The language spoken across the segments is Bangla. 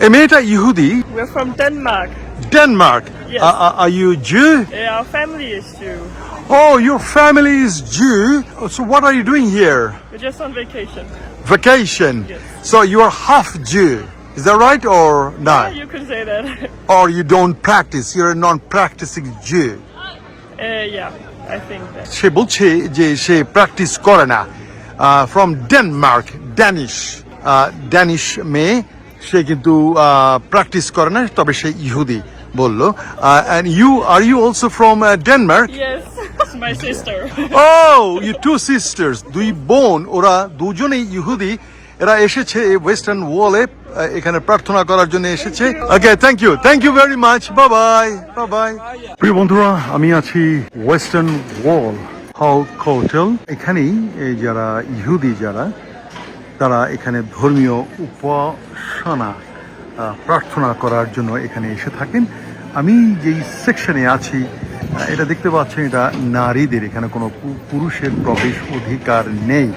এই মেয়েটা ইহুদি। We're from Denmark. Denmark. Yes. Are you Jew? Yeah, our family is Jew. Oh, your family is Jew. So what are you doing here? We're just on vacation. Vacation. Yes. So you are half Jew. Is that right or not? Yeah, you can say that. Or you don't practice? You're a non-practicing Jew. Yeah, I think that. সে বলছে যে সে প্র্যাকটিস করে না। ফ্রম ডেনমার্ক, ড্যানিশ মেয়ে, সে কিন্তু প্র্যাকটিস করে না, তবে সে ইহুদি বললো। And are you also from Denmark? Yes, it's my sister. Oh, you two sisters, দুই বোন, ওরা দুজনেই ইহুদি। এরা এসেছে ওয়েস্টার্ন ওয়ালে এখানে প্রার্থনা করার জন্য এসেছে। Okay, thank you very much. Bye bye. প্রিয় বন্ধুরা, আমি আছি ওয়েস্টার্ন ওয়াল হোটেল। এখানেই যারা ইহুদি তারা এখানে ধর্মীয় উপাসনা প্রার্থনা করার জন্য এখানে এসে থাকেন। আমি যেই সেকশনে আছি এটা দেখতে পাচ্ছেন, এটা নারীদের, এখানে কোনো পুরুষের প্রবেশ অধিকার নেই।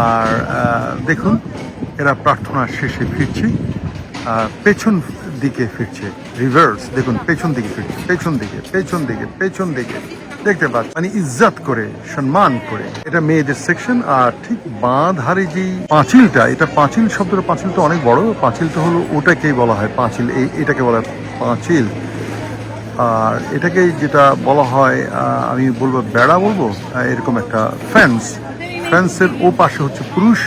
আর দেখুন, এরা প্রার্থনা শেষে ফিরছে, পেছন দিকে ফিরছে, রিভার্স। দেখুন, পেছন দিকে ফিরছে, পেছন দিকে দেখতে পাচ্ছি, মানে ইজ্জত করে, সম্মান করে। এটা মেয়েদের সেকশন। আর ঠিক বাঁ ধারে যে পাঁচিলটা, এটা পাঁচিল, শব্দটা পাঁচিল তো অনেক বড়, পাঁচিলটা হলো ওটাকেই বলা হয় পাঁচিল, এটাকে বলা হয় পাঁচিল। আর এটাকে যেটা বলা হয়, আমি বলবো বেড়া বলবো, এরকম একটা ফেন্সের ও পাশে হচ্ছে পুরুষ,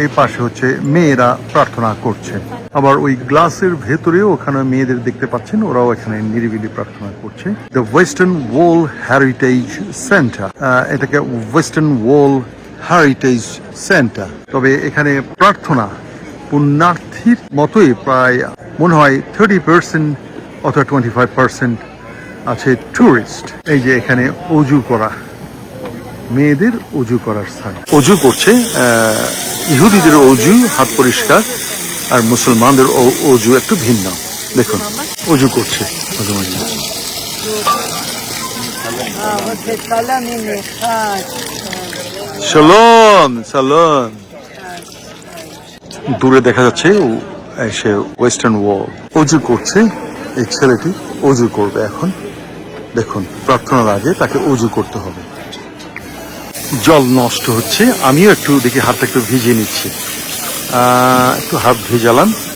এই পাশে হচ্ছে মেয়েরা প্রার্থনা করছে। আবার ওই গ্লাসের ভেতরেও ওখানে মেয়েদের দেখতে পাচ্ছেন, ওরাও এখানে নিরিবিলি প্রার্থনা করছে। The western wall heritage centre, এটাকে ওয়েস্টার্ন ওয়াল হেরিটেজ সেন্টার। তবে এখানে প্রার্থনা পুণ্যার্থীর মতোই প্রায় মনে হয় 30% অথবা 25% আছে টুরিস্ট। এই যে এখানে অজু করা, মেয়েদের অজু করার স্থান, অজু করছে। ইহুদিদের অজু হাত পরিষ্কার, আর মুসলমানদের অজু একটু ভিন্ন। দেখুন, অজু করছে। শালোম। দূরে দেখা যাচ্ছে সে ওয়েস্টার্ন ওয়াল অজু করছে। এই ছেলেটি অজু করবে এখন। দেখুন, প্রার্থনার আগে তাকে অজু করতে হবে। জল নষ্ট হচ্ছে, আমিও একটু দেখি হাতটা একটু ভিজিয়ে নিচ্ছি। একটু হাত ভেজালাম।